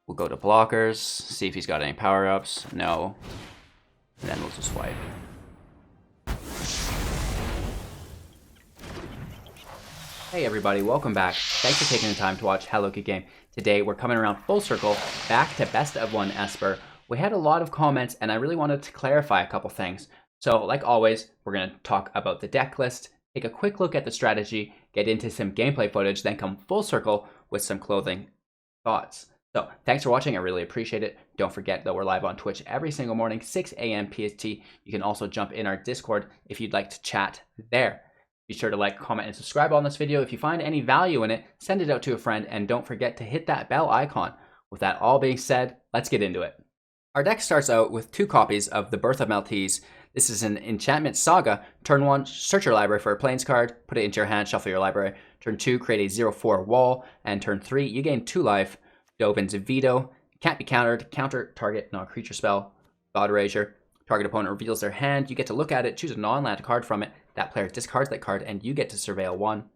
We'll go to blockers, see if he's got any power-ups. No. And then we'll just swipe. Hey everybody, welcome back. Thanks for taking the time to watch Hello Good Game. Today we're coming around full circle, back to best of one Esper. We had a lot of comments and I really wanted to clarify a couple things. So like always, we're going to talk about the deck list, take a quick look at the strategy, get into some gameplay footage, then come full circle with some clothing thoughts. So thanks for watching, I really appreciate it. Don't forget that we're live on Twitch every single morning, 6 a.m. PST. You can also jump in our Discord if you'd like to chat there. Be sure to like, comment, and subscribe on this video. If you find any value in it, send it out to a friend, and don't forget to hit that bell icon. With that all being said, let's get into it. Our deck starts out with 2 copies of the Birth of Maltese. This is an enchantment saga. Turn 1, search your library for a plains card, put it into your hand, shuffle your library. Turn 2, create a 0/4 wall, and turn 3, you gain 2 life. Dovin's Veto, can't be countered, counter target non-creature spell. God Erasure, target opponent reveals their hand, you get to look at it, choose a non-land card from it, that player discards that card, and you get to surveil 1.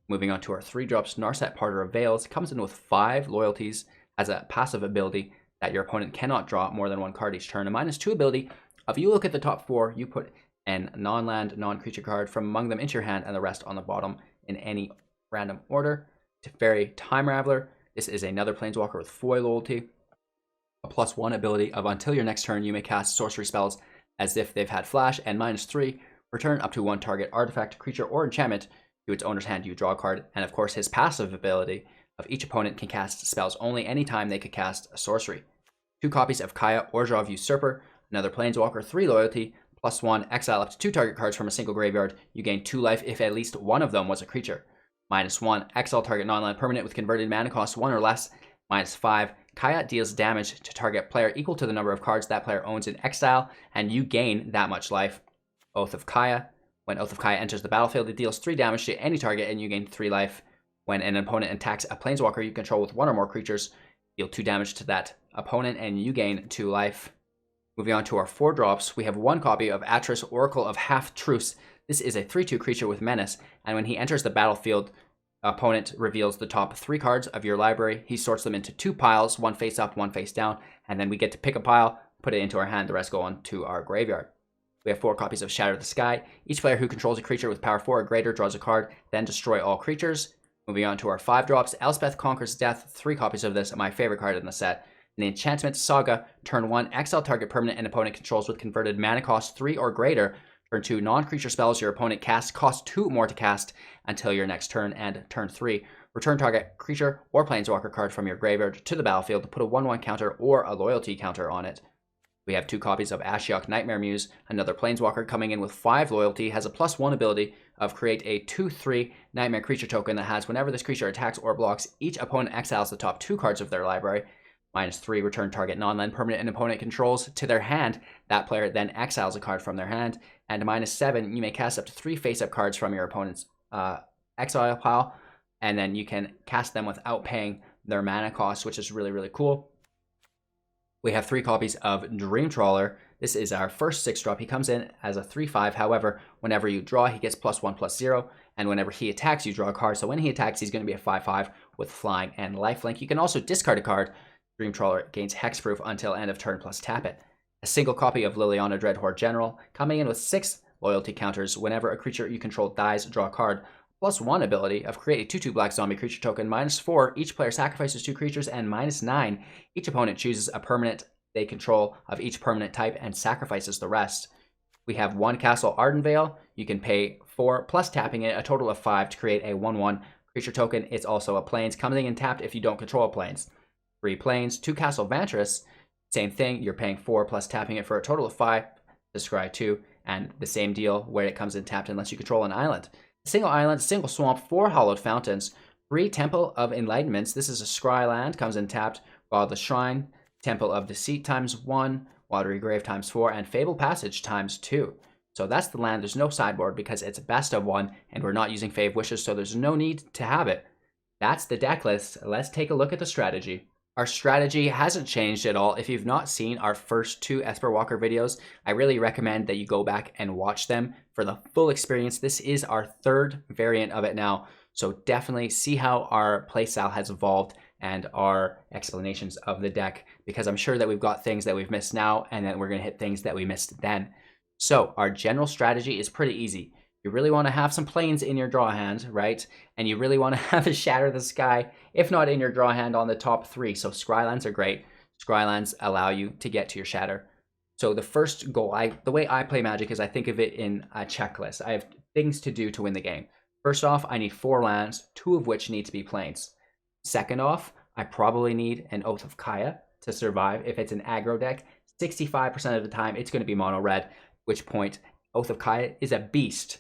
Moving on to our 3-drops, Narset Parter of Veils comes in with 5 loyalties, has a passive ability that your opponent cannot draw more than 1 card each turn, a -2 ability. If you look at the top 4, you put a non-land, non-creature card from among them into your hand, and the rest on the bottom in any random order. Teferi Time Raveler. This is another Planeswalker with foil loyalty. A +1 ability of until your next turn, you may cast sorcery spells as if they've had flash, and -3, return up to 1 target artifact, creature, or enchantment to its owner's hand, you draw a card. And of course, his passive ability of each opponent can cast spells only anytime they could cast a sorcery. 2 copies of Kaya Orzhov Usurper, another Planeswalker, 3 loyalty, +1, exile up to 2 target cards from a single graveyard. You gain 2 life if at least one of them was a creature. -1, exile target non-land permanent with converted mana cost 1 or less. -5, Kaya deals damage to target player equal to the number of cards that player owns in exile, and you gain that much life. Oath of Kaya. When Oath of Kaya enters the battlefield, it deals 3 damage to any target, and you gain 3 life. When an opponent attacks a Planeswalker you control with 1 or more creatures, deal 2 damage to that opponent, and you gain 2 life. Moving on to our 4-drops, we have 1 copy of Atris, Oracle of Half-Truce. This is a 3/2 creature with menace, and when he enters the battlefield, opponent reveals the top 3 cards of your library. He sorts them into 2 piles, 1 face up, 1 face down, and then we get to pick a pile, put it into our hand, the rest go on to our graveyard. We have 4 copies of Shatter the Sky. Each player who controls a creature with power 4 or greater draws a card, then destroy all creatures. Moving on to our 5-drops, Elspeth Conquers Death, 3 copies of this, my favorite card in the set. An enchantment saga, turn 1, exile target permanent an opponent controls with converted mana cost 3 or greater. Turn 2, non-creature spells your opponent casts cost 2 more to cast until your next turn, and turn 3, return target creature or planeswalker card from your graveyard to the battlefield to put a 1/1 counter or a loyalty counter on it. We have 2 copies of Ashiok Nightmare Muse, another planeswalker coming in with 5 loyalty, has a +1 ability of create a 2/3 nightmare creature token that has whenever this creature attacks or blocks, each opponent exiles the top 2 cards of their library. -3, return target non-land permanent an opponent controls to their hand. That player then exiles a card from their hand. And -7, you may cast up to 3 face-up cards from your opponent's exile pile, and then you can cast them without paying their mana cost, which is really, really cool. We have 3 copies of Dream Trawler. This is our first 6-drop. He comes in as a 3/5. However, whenever you draw, he gets +1/+0, and whenever he attacks, you draw a card. So when he attacks, he's going to be a 5/5 with flying and lifelink. You can also discard a card. Dream Trawler gains hexproof until end of turn plus tap it. A single copy of Liliana Dreadhorde General, coming in with 6 loyalty counters. Whenever a creature you control dies, draw a card. +1 ability of create a 2/2 black zombie creature token. -4, each player sacrifices 2 creatures, and -9, each opponent chooses a permanent they control of each permanent type and sacrifices the rest. We have 1 Castle Ardenvale. You can pay 4 plus tapping it, a total of 5 to create a 1/1 creature token. It's also a plains, coming in tapped if you don't control a plains. 3 plains, 2 Castle Vantress, same thing, you're paying 4 plus tapping it for a total of 5 to scry 2, and the same deal where it comes in tapped unless you control an island. Single island, single swamp, 4 Hallowed Fountains, 3 Temple of Enlightenments, this is a scry land, comes in tapped, Godless Shrine, Temple of Deceit ×1, Watery Grave ×4, and Fable Passage ×2. So that's the land, there's no sideboard because it's best of 1, and we're not using Fave Wishes, so there's no need to have it. That's the deck list. Let's take a look at the strategy. Our strategy hasn't changed at all. If you've not seen our first 2 Esper Walker videos, I really recommend that you go back and watch them for the full experience. This is our 3rd variant of it now, so definitely see how our playstyle has evolved and our explanations of the deck, because I'm sure that we've got things that we've missed now, and then we're going to hit things that we missed then. So our general strategy is pretty easy. You really want to have some planes in your draw hand, right? And you really want to have a Shatter the Sky, if not in your draw hand, on the top 3. So Scrylands are great. Scrylands allow you to get to your Shatter. So the first goal, the way I play Magic is I think of it in a checklist. I have things to do to win the game. First off, I need 4 lands, 2 of which need to be planes. Second off, I probably need an Oath of Kaya to survive. If it's an aggro deck, 65% of the time it's going to be mono red, which point Oath of Kaya is a beast.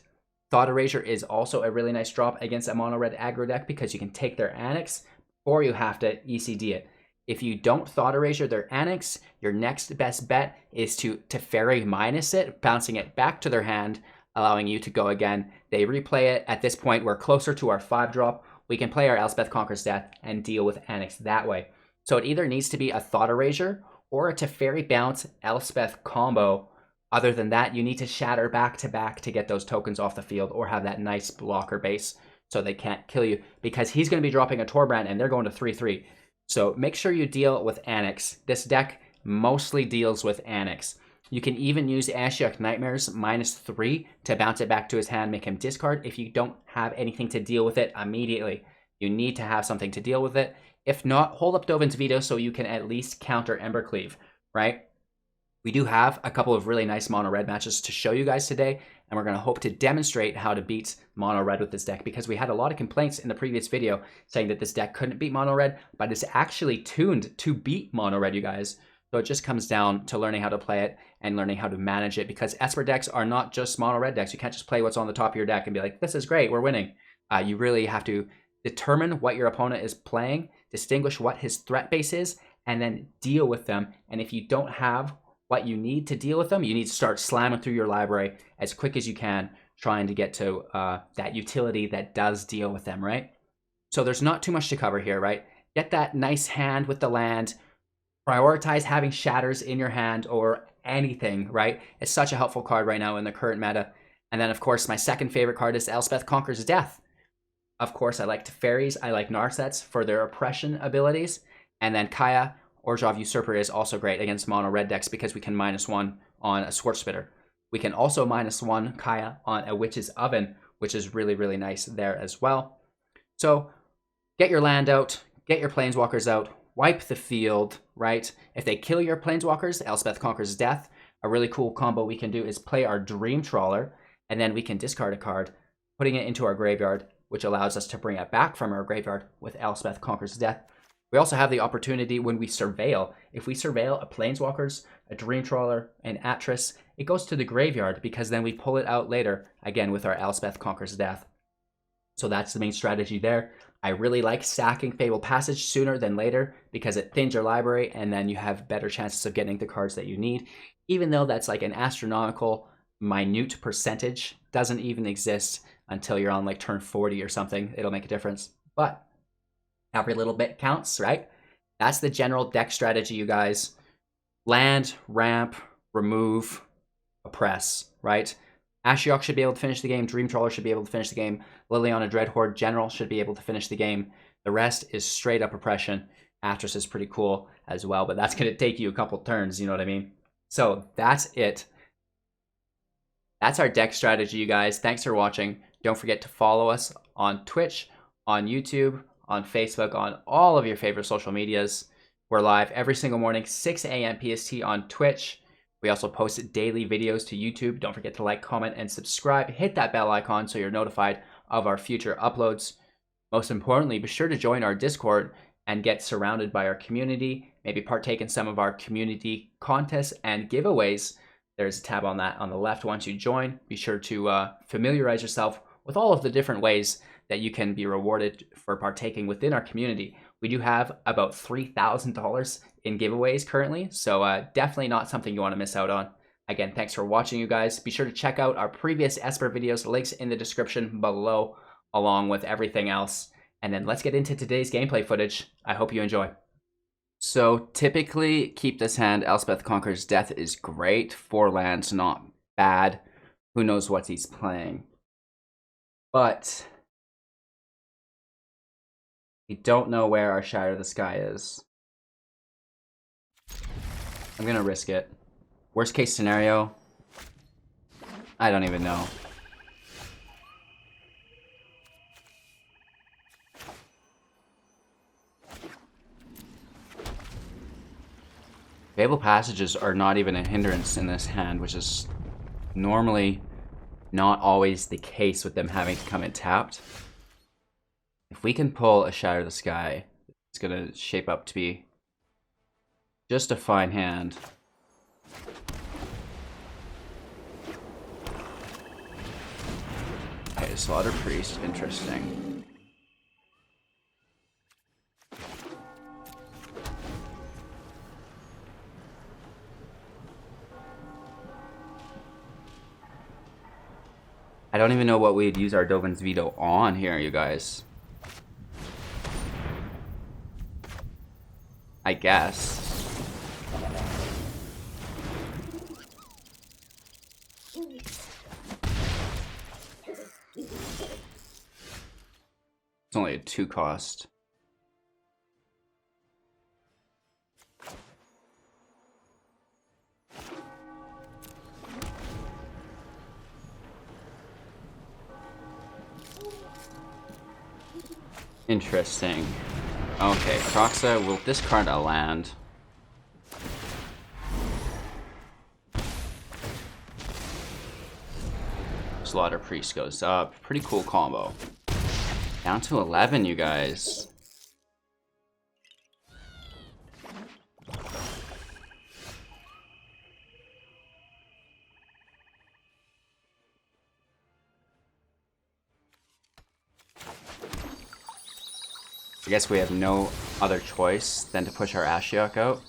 Thought Erasure is also a really nice drop against a mono red aggro deck because you can take their Annex or you have to ECD it. If you don't Thought Erasure their Annex, your next best bet is to Fairy minus it, bouncing it back to their hand, allowing you to go again. They replay it. At this point, we're closer to our 5-drop. We can play our Elspeth Conquers Death and deal with Annex that way. So it either needs to be a Thought Erasure or a Teferi Bounce Elspeth combo. Other than that, you need to Shatter back to back to get those tokens off the field or have that nice blocker base so they can't kill you, because he's going to be dropping a Torbrand and they're going to 3-3. So make sure you deal with Annex. This deck mostly deals with Annex. You can even use Ashiok Nightmares -3 to bounce it back to his hand, make him discard if you don't have anything to deal with it immediately. You need to have something to deal with it. If not, hold up Dovin's Veto so you can at least counter Embercleave, right? We do have a couple of really nice mono red matches to show you guys today, and we're going to hope to demonstrate how to beat mono red with this deck, because we had a lot of complaints in the previous video saying that this deck couldn't beat mono red, but it's actually tuned to beat mono red, you guys. So it just comes down to learning how to play it and learning how to manage it, because Esper decks are not just mono red decks. You can't just play what's on the top of your deck and be like, this is great, we're winning. You really have to determine what your opponent is playing, distinguish what his threat base is, and then deal with them. And if you don't have what you need to deal with them, you need to start slamming through your library as quick as you can, trying to get to that utility that does deal with them, right? So there's not too much to cover here, right? Get that nice hand with the land. Prioritize having Shatters in your hand or anything, right? It's such a helpful card right now in the current meta. And then, of course, my second favorite card is Elspeth Conquers Death. Of course, I like Teferis, I like Narsets for their oppression abilities. And then Kaya, Orzhov Usurper, is also great against mono red decks because we can -1 on a Scorch Spitter. We can also -1 Kaya on a Witch's Oven, which is really, really nice there as well. So get your land out, get your Planeswalkers out, wipe the field, right? If they kill your Planeswalkers, Elspeth Conquers Death, a really cool combo we can do is play our Dream Trawler, and then we can discard a card, putting it into our graveyard, which allows us to bring it back from our graveyard with Elspeth Conquers Death. We also have the opportunity when we Surveil. If we Surveil a Planeswalkers, a Dream Trawler, an Atris, it goes to the graveyard because then we pull it out later, again with our Elspeth Conquers Death. So that's the main strategy there. I really like sacking Fable Passage sooner than later because it thins your library and then you have better chances of getting the cards that you need. Even though that's like an astronomical, minute percentage, doesn't even exist until you're on like turn 40 or something. It'll make a difference. But every little bit counts, right? That's the general deck strategy, you guys. Land, ramp, remove, oppress, right? Ashiok should be able to finish the game. Dream Trawler should be able to finish the game. Liliana Dreadhorde General should be able to finish the game. The rest is straight up oppression. Atris is pretty cool as well, but that's going to take you a couple turns, you know what I mean? So that's it. That's our deck strategy, you guys. Thanks for watching. Don't forget to follow us on Twitch, on YouTube, on Facebook, on all of your favorite social medias. We're live every single morning, 6 a.m. PST on Twitch. We also post daily videos to YouTube. Don't forget to like, comment, and subscribe. Hit that bell icon so you're notified of our future uploads. Most importantly, be sure to join our Discord and get surrounded by our community. Maybe partake in some of our community contests and giveaways. There's a tab on that on the left once you join. Be sure to familiarize yourself with all of the different ways that you can be rewarded for partaking within our community. We do have about $3,000 in giveaways currently, so definitely not something you want to miss out on. Again, thanks for watching, you guys. Be sure to check out our previous Esper videos, links in the description below, along with everything else. And then let's get into today's gameplay footage. I hope you enjoy. So typically, keep this hand. Elspeth Conquers Death is great. 4 lands, not bad. Who knows what he's playing. But We don't know where our Shatter the Sky is. I'm gonna risk it. Worst case scenario, I don't even know. Fable passages are not even a hindrance in this hand, which is normally not always the case with them having to come in tapped. If we can pull a Shatter the Sky, it's gonna shape up to be just a fine hand. Okay, Slaughter Priest, interesting. I don't even know what we'd use our Dovin's Veto on here, you guys. I guess. It's only a 2 cost. Interesting. Okay, Croxa will discard a land. Slaughter Priest goes up. Pretty cool combo. Down to 11, you guys. I guess we have no other choice than to push our Ashiok out.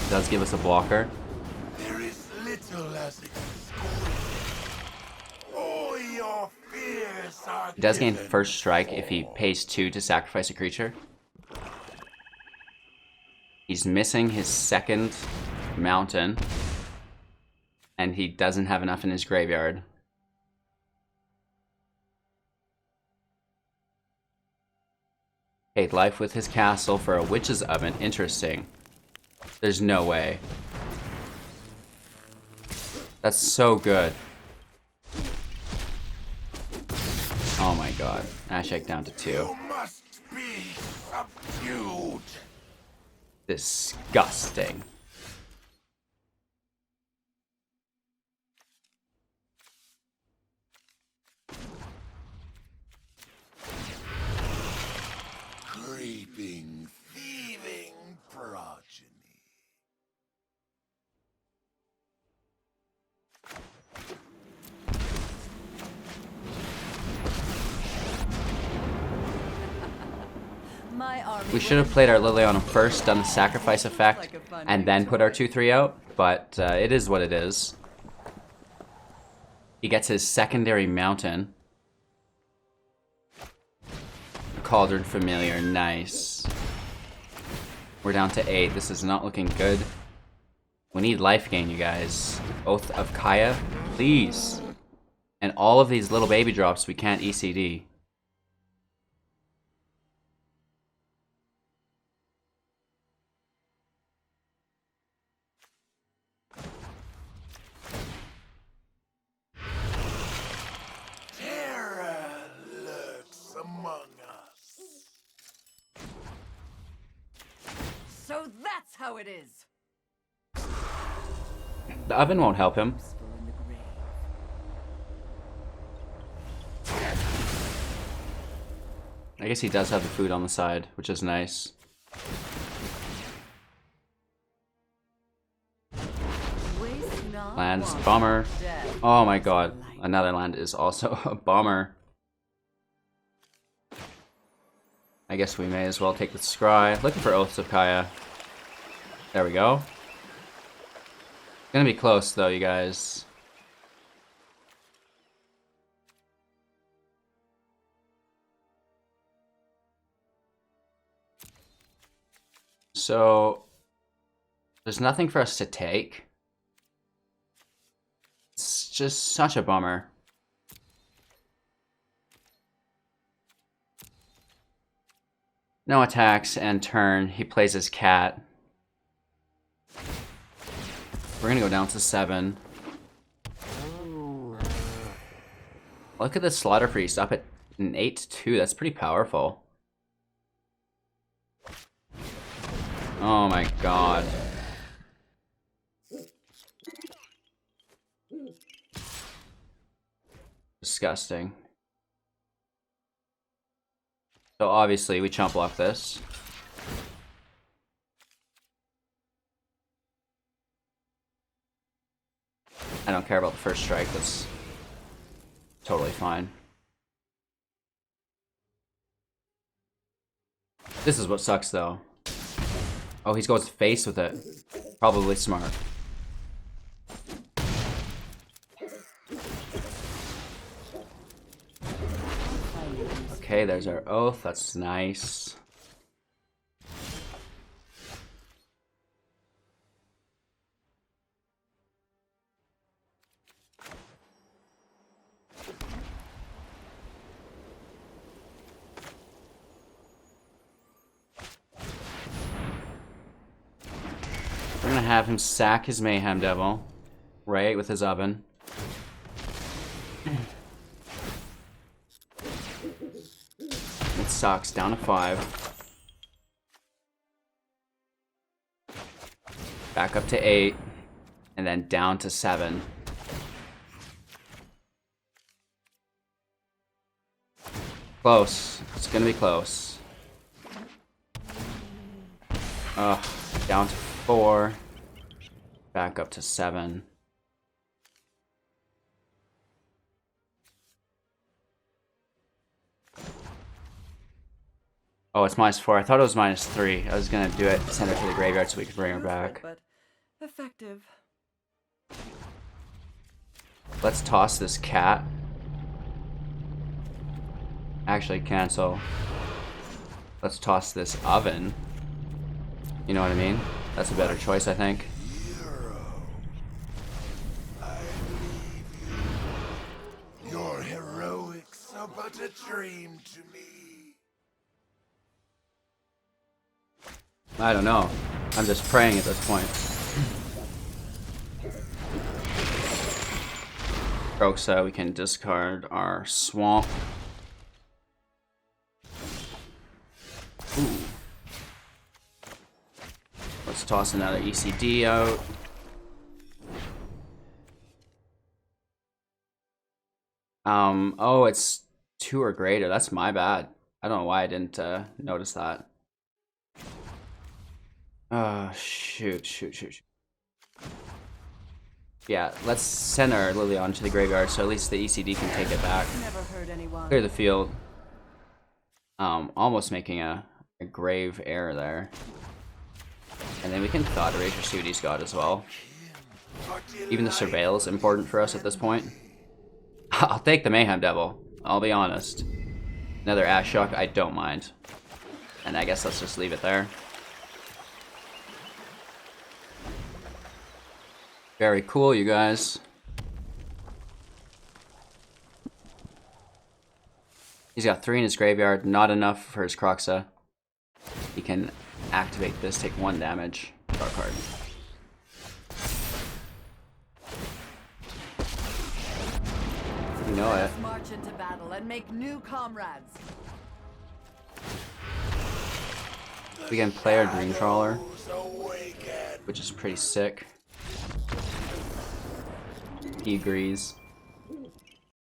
It does give us a blocker. There is little as it is. All your fears are He does gain given. first strike if he pays 2 to sacrifice a creature. He's missing his second mountain. And he doesn't have enough in his graveyard. Paid life with his castle for a witch's oven. Interesting. There's no way. That's so good. Oh my god. Ashek down to 2. You must be subdued. Disgusting. Creeping, thieving progeny. We should have played our Liliana first, done the sacrifice effect, and then put our 2-3 out, but it is what it is. He gets his secondary mountain. Cauldron Familiar, nice. We're down to 8. This is not looking good. We need life gain, you guys. Oath of Kaya, please. And all of these little baby drops we can't ECD. Terror lurks among us. So that's how it is. The oven won't help him. I guess he does have the food on the side, which is nice. Lands, bummer. Oh my god, another land is also a bummer. I guess we may as well take the scry. Looking for Oaths of Kaya. There we go. Gonna be close though, you guys. So there's nothing for us to take. just such a bummer. No attacks and turn. He plays his cat. We're gonna go down to 7. Look at this Slaughter Priest up at an 8-2. That's pretty powerful. Oh my god. Disgusting. So obviously we chump block this. I don't care about the first strike, that's totally fine. This is what sucks though. Oh, he goes face with it. Probably smart. Okay, there's our oath. That's nice. We're gonna have him sack his Mayhem Devil, right, with his oven. It sucks, down to 5. Back up to 8, and then down to 7. Close, it's gonna be close. Ugh, down to 4. Back up to 7. Oh, it's -4. I thought it was -3. I was gonna do it, send her to the graveyard so we could bring her back. But effective. Let's toss this cat. Actually, cancel. Let's toss this oven. You know what I mean? That's a better choice, I think. Hero, I believe you. Your heroics are but a dream to me. I don't know. I'm just praying at this point. Roxa, we can discard our swamp. Ooh. Let's toss another ECD out. Oh, it's 2 or greater. That's my bad. I don't know why I didn't notice that. Shoot. Yeah, let's send our Lilion to the graveyard so at least the ECD can take it back. Never hurt anyone. Clear the field. Almost making a grave error there. And then we can Thought Erasure, see what he's got as well. Even the Surveil is important for us at this point. I'll take the Mayhem Devil, I'll be honest. Another Ashock, I don't mind. And I guess let's just leave it there. Very cool, you guys. He's got 3 in his graveyard, not enough for his Croxa. He can activate this, take 1 damage. Draw a card. You know it. Let's march into battle and make new comrades. We can play our Dream Trawler, Awaken. which is pretty sick. He agrees.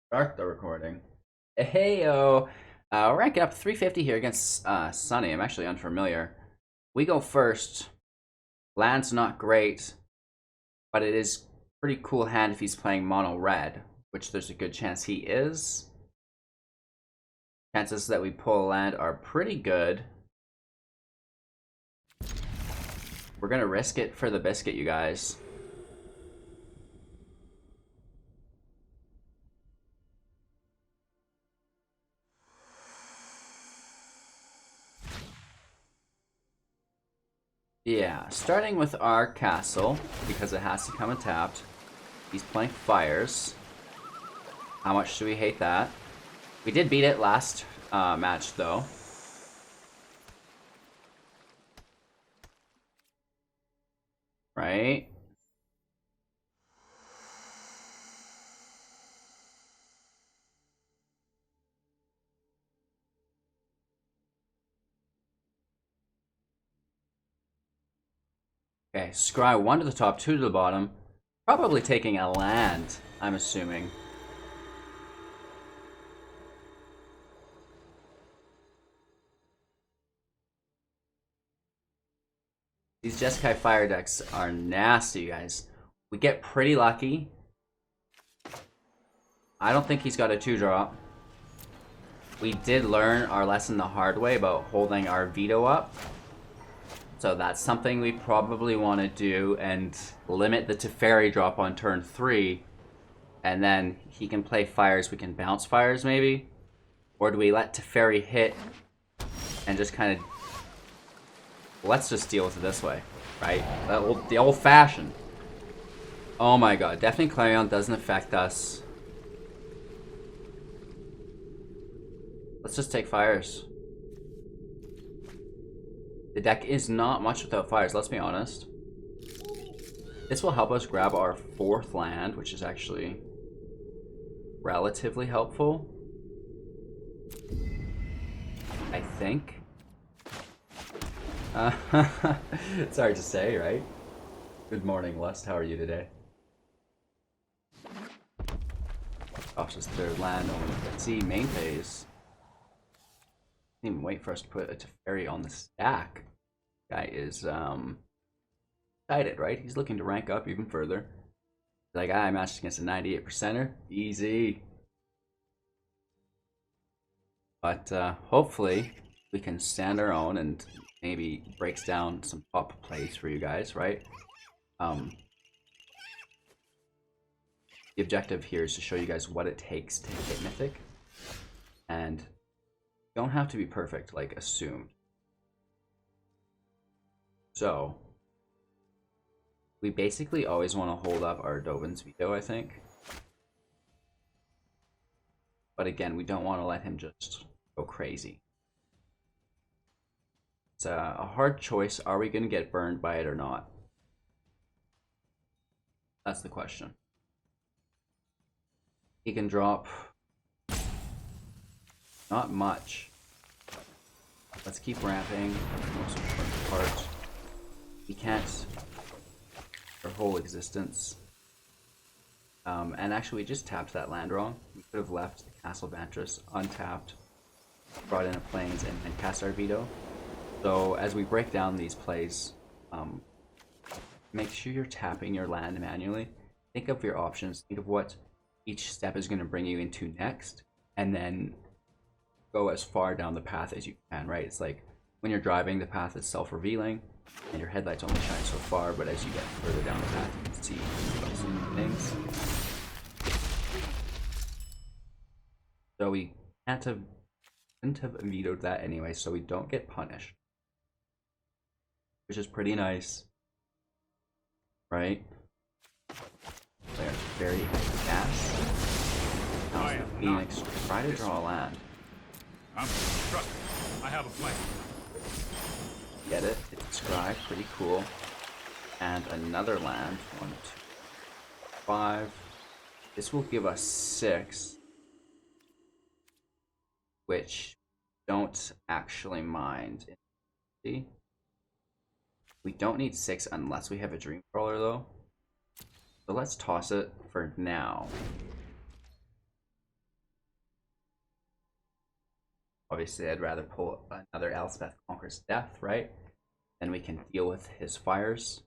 Start the recording. Heyo! We're ranking up 350 here against Sunny. I'm actually unfamiliar. We go first. Land's not great, but it is pretty cool hand if he's playing mono red, which there's a good chance he is. Chances that we pull a land are pretty good. We're gonna risk it for the biscuit, you guys. Yeah, starting with our castle, because it has to come untapped. He's playing fires. How much do we hate that? We did beat it last match, though. Right? Okay, scry 1 to the top, 2 to the bottom. Probably taking a land, I'm assuming. These Jeskai Fire decks are nasty, guys. We get pretty lucky. I don't think he's got a 2-drop. We did learn our lesson the hard way about holding our veto up. So that's something we probably want to do and limit the Teferi drop on turn 3. And then he can play fires, we can bounce fires maybe? Or do we let Teferi hit and just kind of... Let's just deal with it this way, right? The old-fashioned. Oh my god, Deafening Clarion doesn't affect us. Let's just take fires. The deck is not much without fires, let's be honest. This will help us grab our 4th land, which is actually relatively helpful. I think. It's hard to say, right? Good morning, Lust. How are you today? Gosh, this 3rd land only. Let's see, main phase. Didn't even wait for us to put a Teferi on the stack. Guy is excited, right? He's looking to rank up even further. Like, I matched against a 98%er. Easy. But hopefully we can stand our own and maybe breaks down some top plays for you guys, right? The objective here is to show you guys what it takes to hit Mythic. And don't have to be perfect, like assumed. So, we basically always want to hold up our Dovin's veto, I think. But again, we don't want to let him just go crazy. It's a hard choice. Are we going to get burned by it or not? That's the question. He can drop not much. Let's keep ramping. Most important part. He can't. Our whole existence. And actually, we just tapped that land wrong. We could have left the Castle Vantress untapped, brought in a Plains, and cast our veto. So as we break down these plays, make sure you're tapping your land manually. Think of your options. Think of what each step is going to bring you into next, and then go as far down the path as you can, right? It's like when you're driving, the path is self-revealing, and your headlights only shine so far, but as you get further down the path, you can see things. So we couldn't have vetoed that anyway, so we don't get punished. Which is pretty nice. Right? They're very gas. Now Phoenix, try to draw a land. I'm trust me. I have a plan. Get it? It's Scry, pretty cool. And another land. 1, 2, 5. This will give us 6. Which don't actually mind. See? We don't need 6 unless we have a Dream Crawler though. So let's toss it for now. Obviously, I'd rather pull another Elspeth Conquers Death, right? Then we can deal with his fires.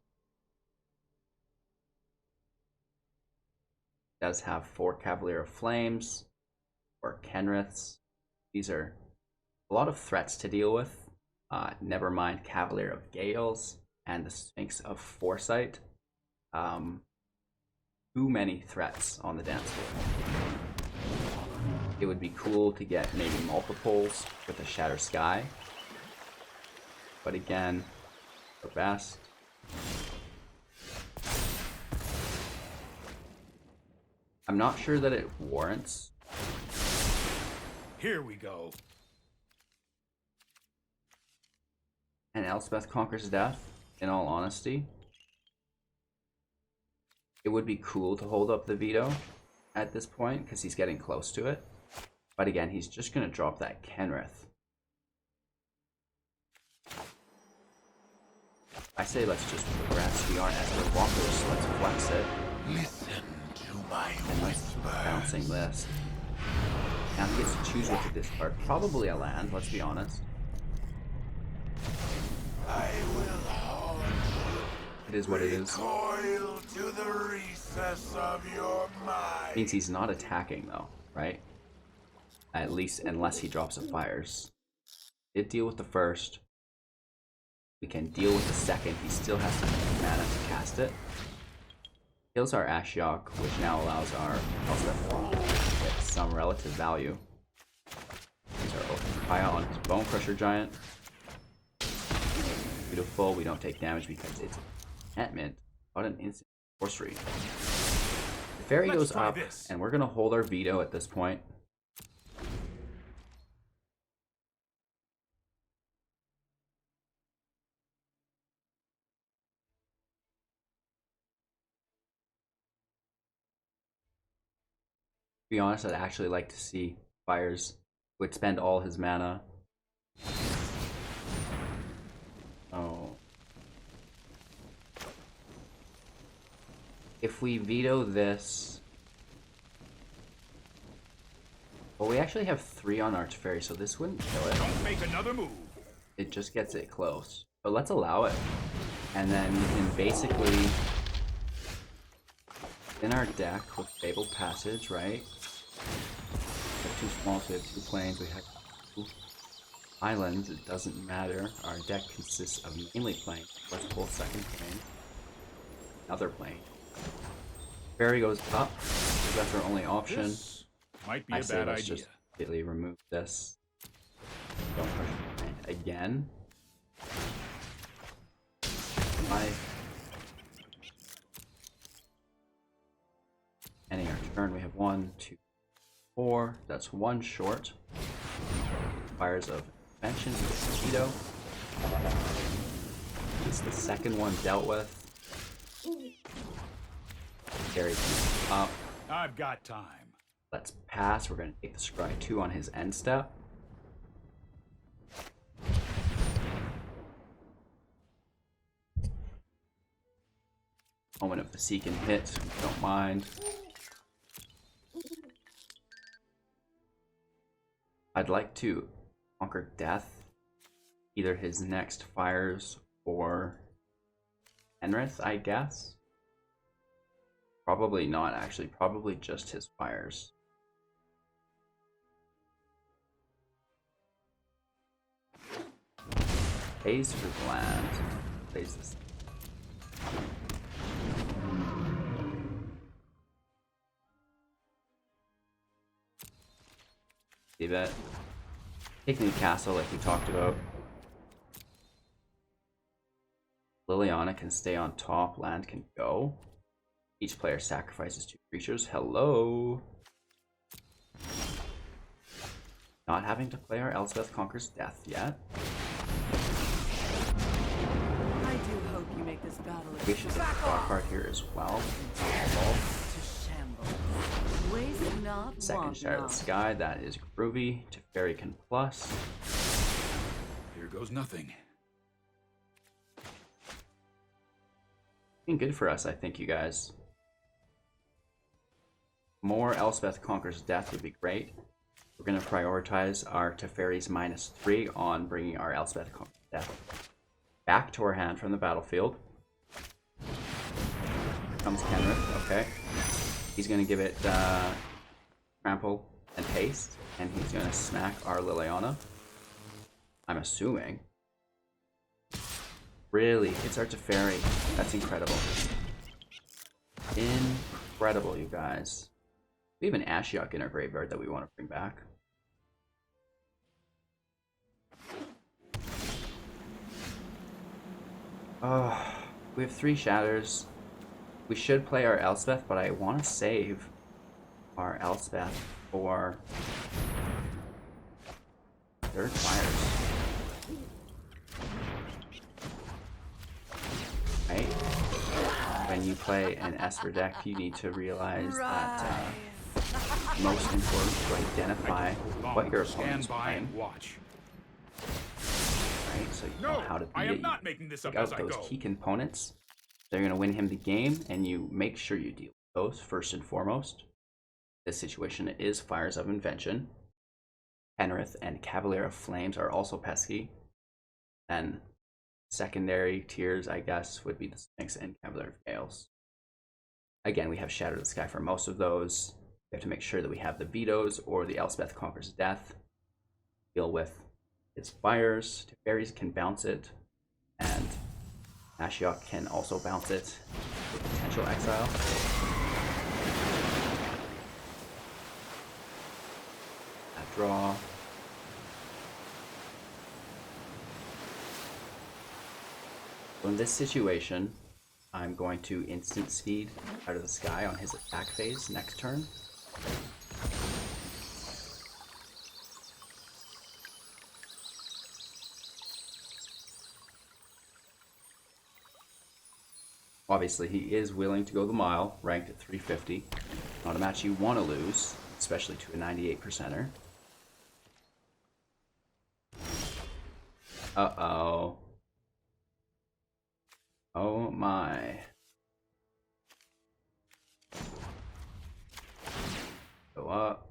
He does have 4 Cavalier of Flames, 4 Kenriths. These are a lot of threats to deal with. Never mind Cavalier of Gales and the Sphinx of Foresight. Too many threats on the dance floor. It would be cool to get maybe multiples with a Shatter Sky. But again, the best. I'm not sure that it warrants. Here we go. And Elspeth Conquers Death, in all honesty. It would be cool to hold up the veto at this point, because he's getting close to it. But again, he's just going to drop that Kenrith. I say let's just progress. We are Esper Walkers, let's flex it. Listen to my And let's keep whisper. bouncing this. Now he gets to choose what to discard. Probably a land, let's be honest. I will haunt It is what it you. is. Recoil to the recess of your mind. Means he's not attacking though, right? At least unless he drops a fires. Did deal with the first. We can deal with the second. He still has some mana to cast it. Kills our Ashiok, which now allows our Elspeth to get some relative value. Use our Fire on his Bone Crusher Giant. Beautiful. We don't take damage because it's enchantment, not an instant sorcery. The fairy Let's goes try up, this. and we're gonna hold our veto at this point. To be honest, I'd actually like to see Fires would spend all his mana. Oh. If we veto this... Well, we actually have 3 on Archfairy, so this wouldn't kill it. Don't make another move. It just gets it close. But let's allow it. And then we can basically... in our deck with Fabled Passage, right? We have 2 small, so we have 2 planes, we have 2 islands, it doesn't matter. Our deck consists of mainly planes. Let's pull second plane. Another plane. Fairy goes up, because that's our only option. This might be I a say bad let's idea. just immediately remove this. Don't push the plane again. Ending our turn, we have 1, 2, 4. That's 1 short. Fires of Invention, Mosquito. It's the second one dealt with. Carry up. I've got time. Let's pass. We're going to take the Scry 2 on his end step. Moment of the Seek and hit. Don't mind. I'd like to conquer death. Either his next fires or Enrith, I guess. Probably not, actually. Probably just his fires. Pays for the land. Plays this. See that? Taking the castle like we talked about. Liliana can stay on top, land can go. Each player sacrifices 2 creatures. Hello! Not having to play our Elspeth Conquers Death yet. I do hope you make this battle We should get the draw card here as well. to shambles. Waste not, Second want Shard of not. the Sky, that is groovy. Teferi can plus. Here goes nothing. Been good for us, I think, you guys. More Elspeth Conquers Death would be great. We're going to prioritize our Teferi's -3 on bringing our Elspeth Conquers Death back to our hand from the battlefield. Here comes Kenrith, okay. He's going to give it Trample and Haste, and he's going to smack our Liliana. I'm assuming. Really? It's our Teferi. That's incredible. Incredible, you guys. We have an Ashiok in our graveyard that we want to bring back. We have 3 Shatters. We should play our Elspeth, but I want to save our Elspeth for third fires. Right? When you play an Esper deck, you need to realize that most important to identify what your opponent's Stand by playing. and watch. Right? So you know how to I beat am it. not making this Pick up as out I those go. key components. They're going to win him the game, and you make sure you deal with those first and foremost. This situation is Fires of Invention. Penrith and Cavalier of Flames are also pesky. And secondary tiers, I guess, would be the Sphinx and Cavalier of Gales. Again, we have Shadow the Sky for most of those. We have to make sure that we have the Vetoes or the Elspeth Conquers Death. Deal with its fires. Teferi's can bounce it, and Ashiok can also bounce it with potential exile. That draw. So in this situation, I'm going to instant speed out of the sky on his attack phase next turn. Obviously, he is willing to go the mile, ranked at 350. Not a match you want to lose, especially to a 98%er. Uh-oh. Oh my. Go up.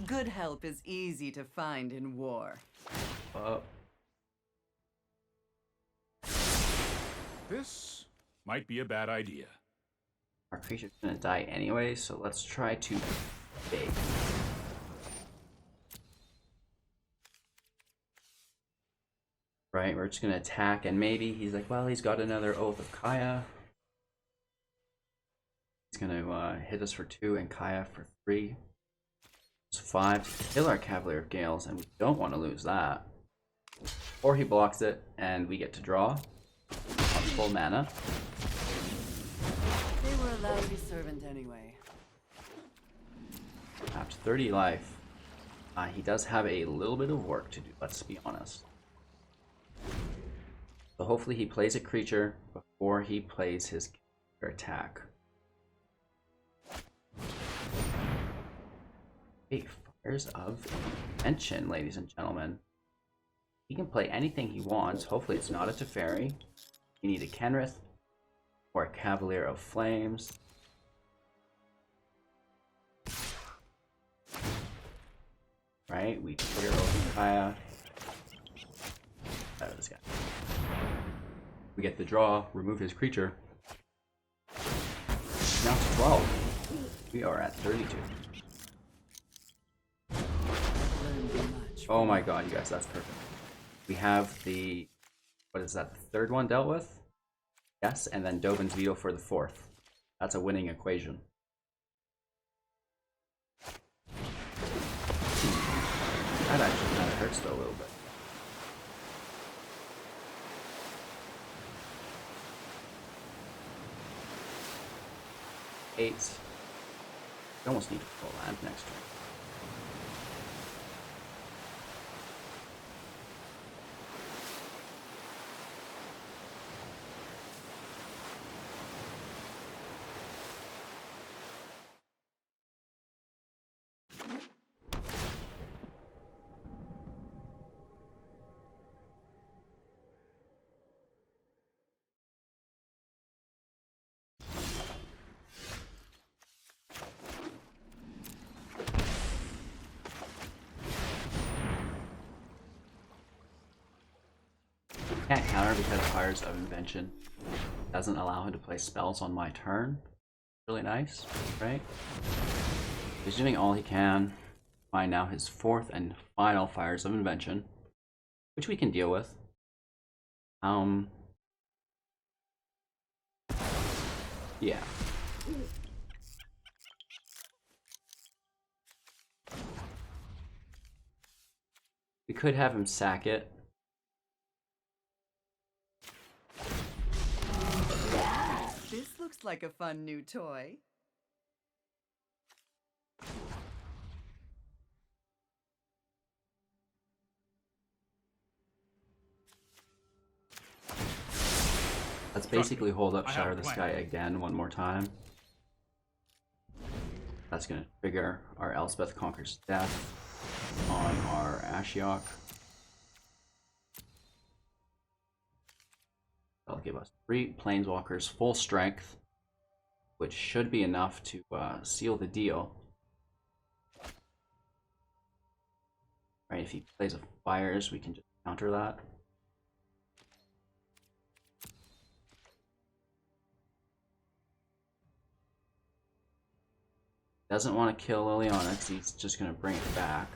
Good help is easy to find in war. Up. This might be a bad idea. Our creature's gonna die anyway, so let's try to bait. Right, we're just gonna attack, and maybe he's like, well, he's got another Oath of Kaya. He's gonna hit us for 2 and Kaya for 3. It's 5 to kill our Cavalier of Gales, and we don't want to lose that. Or he blocks it, and we get to draw on full mana. They were a lousy servant anyway. After 30 life, he does have a little bit of work to do, let's be honest. So hopefully he plays a creature before he plays his attack. Hey, Fires of Invention, ladies and gentlemen. He can play anything he wants. Hopefully it's not a Teferi. You need a Kenrith or a Cavalier of Flames. Right, we clear over Kaya. Out of this guy. We get the draw, remove his creature. Now it's 12. We are at 32. Oh my god, you guys, that's perfect. We have the, what is that, the third one dealt with? Yes, and then Dovin's Veto for the 4th. That's a winning equation. That actually kind of hurts though a little bit. Eight. We almost need to full land next turn. Can't counter because Fires of Invention doesn't allow him to play spells on my turn. Really nice, right? He's doing all he can. Find now his 4th and final Fires of Invention, which we can deal with. Yeah. We could have him sack it. This looks like like a fun new toy. Let's basically hold up I have Shatter a the plan. Sky again one more time. That's going to trigger our Elspeth Conquers Death on our Ashiok. That'll give us 3 Planeswalkers full strength, which should be enough to seal the deal. Right, if he plays a Fires, we can just counter that. Doesn't want to kill Liliana because he's just going to bring it back.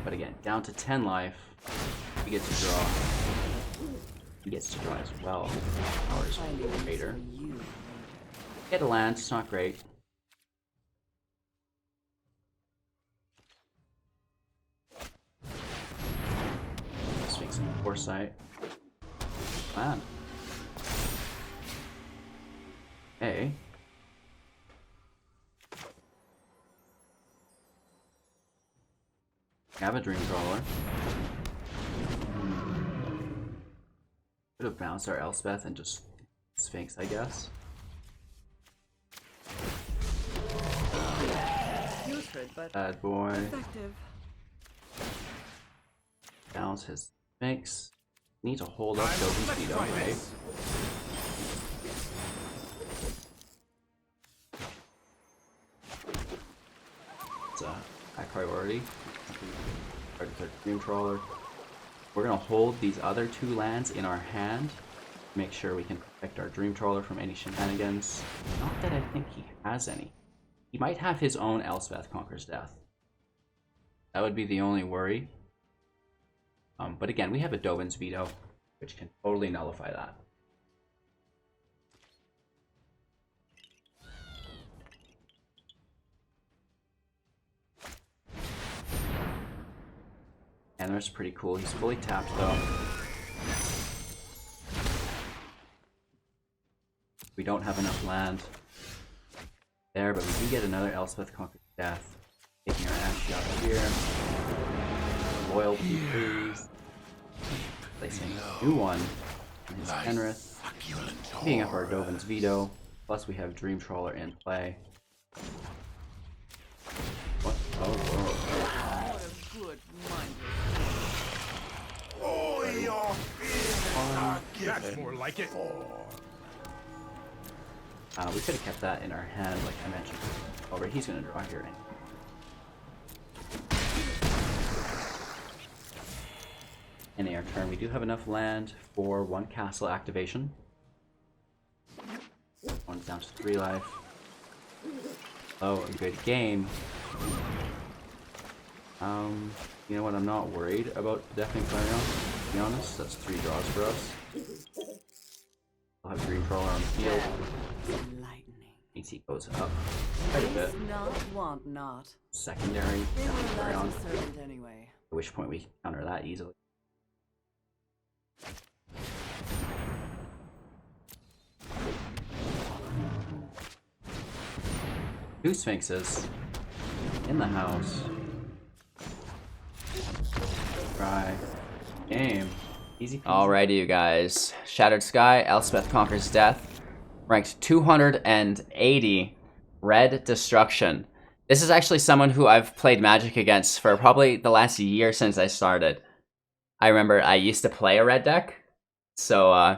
But again, down to 10 life. We get to draw. He gets to draw as well. Ours Raider. Get a land, it's not great. Let's make some foresight. Land. Hey. Have a Dream Crawler. Could have bounced our Elspeth and just Sphinx, I guess. Putrid, but Bad boy. effective. Bounce his Sphinx. Need to hold up Dogen's Veto, right? It's a high priority. Our Dream Trawler. We're gonna hold these other 2 lands in our hand. Make sure we can protect our Dream Trawler from any shenanigans. Not that I think he has any. He might have his own Elspeth Conquers Death. That would be the only worry. But again, we have a Dovin's Veto, which can totally nullify that. And that's pretty cool. He's fully tapped though. We don't have enough land there, but we do get another Elspeth Conquered Death. Taking our Ashiok here. Loyalty freeze. Placing a new one on his Penrith. Being up our Dovin's Veto. Plus we have Dream Trawler in play. What? Oh, whoa. What a good mindless. All your fears are That's given more like it. We could have kept that in our hand, like I mentioned. Oh, but he's gonna draw here. Ending our turn, we do have enough land for 1 castle activation. One's down to 3 life. Oh, a good game. You know what? I'm not worried about Deafening Clarion. To be honest, that's 3 draws for us. We'll have Dream Trawler on the field. Lightning. Means he goes up quite a bit. Taste not, want not. Secondary They Deafening were Clarion. allowed to serve it anyway. At which point we can counter that easily. Two Sphinxes in the house. Try. Game. Easy peasy. Alrighty, you guys. Shattered Sky, Elspeth Conquers Death. Ranked 280. Red Destruction. This is actually someone who I've played Magic against for probably the last year since I started. I remember I used to play a red deck. So,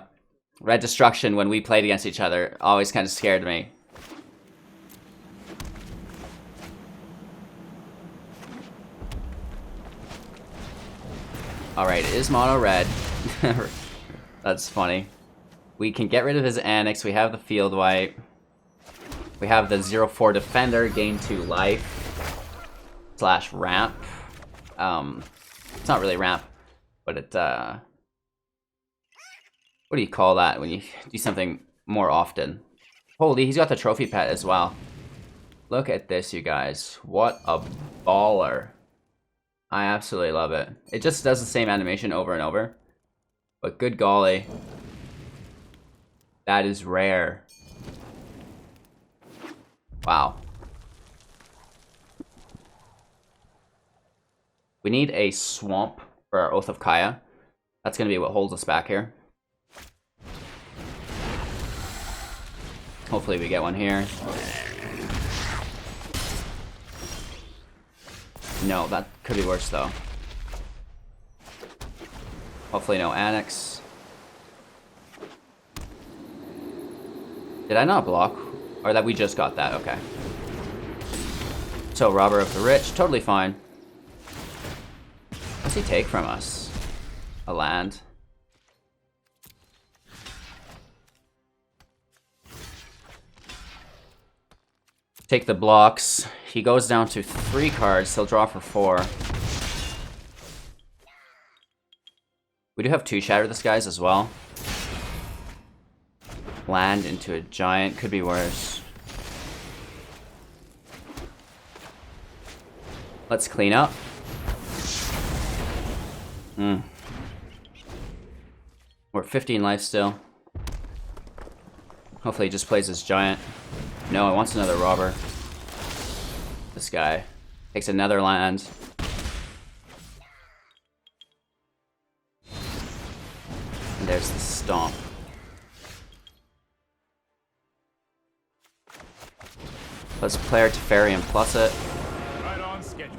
Red Destruction, when we played against each other, always kind of scared me. Alright, it is mono red. That's funny. We can get rid of his Annex. We have the field wipe. We have the 0/4 Defender, gain 2 life. / ramp. It's not really ramp, but it, what do you call that when you do something more often? Holy, he's got the trophy pet as well. Look at this, you guys. What a baller. I absolutely love it. It just does the same animation over and over. But good golly. That is rare. Wow. We need a swamp for our Oath of Kaya. That's going to be what holds us back here. Hopefully we get one here. No, that could be worse though. Hopefully no Annex. Did I not block? Or that we just got that, okay. So, Robber of the Rich, totally fine. What's he take from us? A land. Take the blocks. He goes down to 3 cards. He'll draw for 4. We do have 2 Shatter the Skies as well. Land into a giant. Could be worse. Let's clean up. We're 15 life still. Hopefully he just plays his giant. No, it wants another robber. This guy takes another land. And there's the stomp. Let's play our Teferi and plus it. Right on schedule.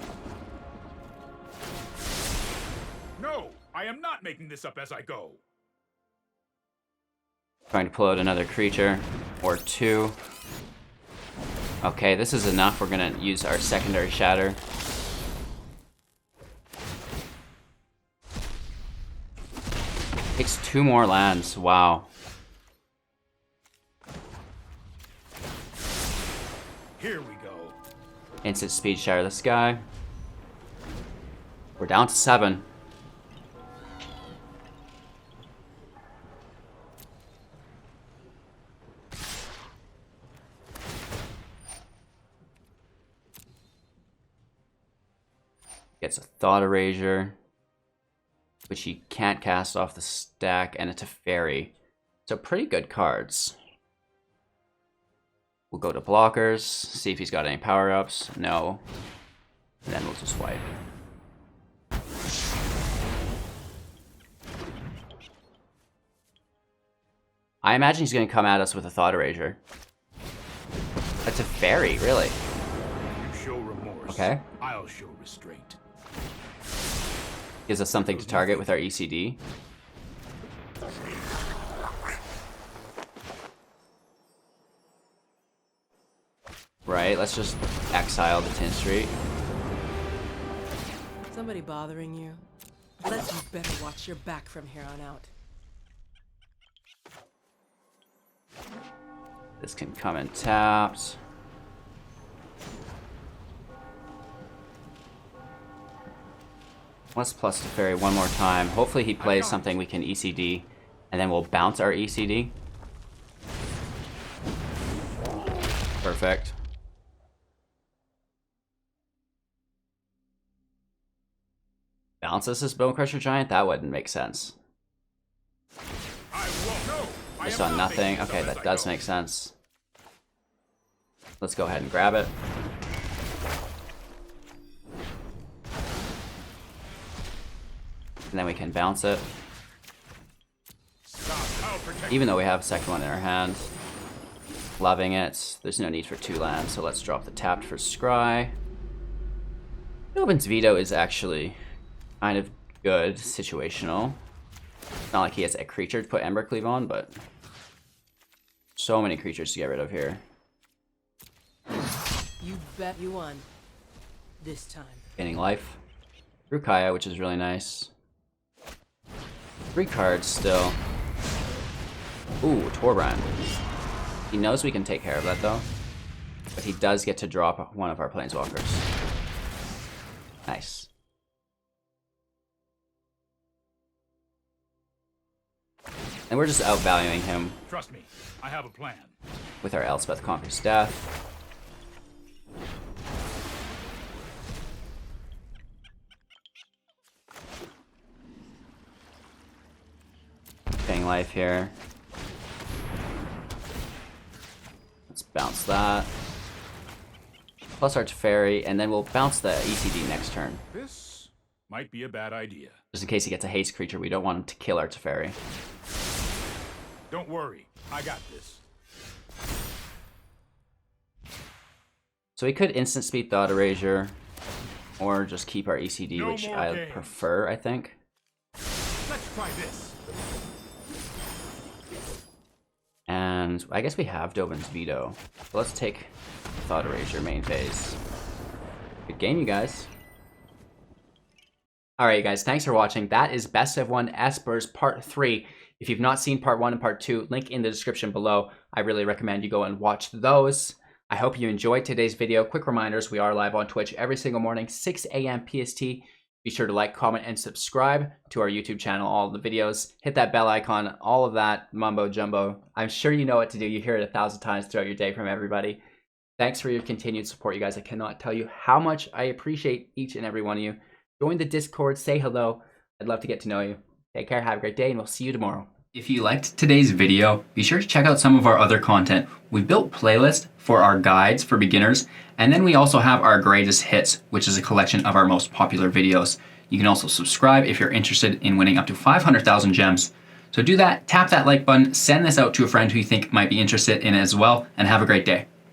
No, I am not making this up as I go. Trying to pull out another creature or 2. Okay, this is enough. We're gonna use our secondary shatter. Takes 2 more lands. Wow. Here we go. Instant speed shatter the sky. We're down to 7. Gets a Thought Erasure, which he can't cast off the stack, and a Teferi. So pretty good cards. We'll go to blockers, see if he's got any power-ups. No. And then we'll just wipe. I imagine he's going to come at us with a Thought Erasure. That's a Teferi, really. You show remorse. Okay. I'll show restraint. Gives us something to target with our ECD. Right, let's just exile the Tin Street. Somebody bothering you? Let's you better watch your back from here on out. This can come in tapped. Let's plus the fairy one more time. Hopefully he plays something we can ECD, and then we'll bounce our ECD. Perfect. Bounces this Bone Crusher Giant? That wouldn't make sense. I saw nothing. Okay, that does make sense. Let's go ahead and grab it. And then we can bounce it. Even though we have a second one in our hand. Loving it. There's no need for 2 lands, so let's drop the tapped for Scry. Nobin's Veto is actually kind of good, situational. It's not like he has a creature to put Embercleave on, but so many creatures to get rid of here. You bet you won. This time. Gaining life. Rukaya, which is really nice. 3 cards still. Ooh, Torbrand. He knows we can take care of that though. But he does get to drop one of our Planeswalkers. Nice. And we're just outvaluing him. Trust me, I have a plan. With our Elspeth Conquers Death. life here. Let's bounce that. Plus our Teferi, and then we'll bounce the ECD next turn. This might be a bad idea. Just in case he gets a haste creature, we don't want him to kill our Teferi. Don't worry, I got this. So we could instant speed Thought Erasure, or just keep our ECD, No which more I games. prefer, I think. Let's try this. And I guess we have Dovin's Veto. So let's take Thought Erasure main phase. Good game, you guys. Alright, you guys, thanks for watching. That is Best of 1 Espers Part 3. If you've not seen Part 1 and Part 2, link in the description below. I really recommend you go and watch those. I hope you enjoyed today's video. Quick reminders, we are live on Twitch every single morning, 6 a.m. PST. Be sure to like, comment, and subscribe to our YouTube channel, all the videos. Hit that bell icon, all of that mumbo jumbo. I'm sure you know what to do. You hear it 1,000 times throughout your day from everybody. Thanks for your continued support, you guys. I cannot tell you how much I appreciate each and every one of you. Join the Discord, say hello. I'd love to get to know you. Take care, have a great day, and we'll see you tomorrow. If you liked today's video, be sure to check out some of our other content. We built playlists for our guides for beginners, and then we also have our greatest hits, which is a collection of our most popular videos. You can also subscribe if you're interested in winning up to 500,000 gems. So do that, tap that like button, send this out to a friend who you think might be interested in it as well, and have a great day.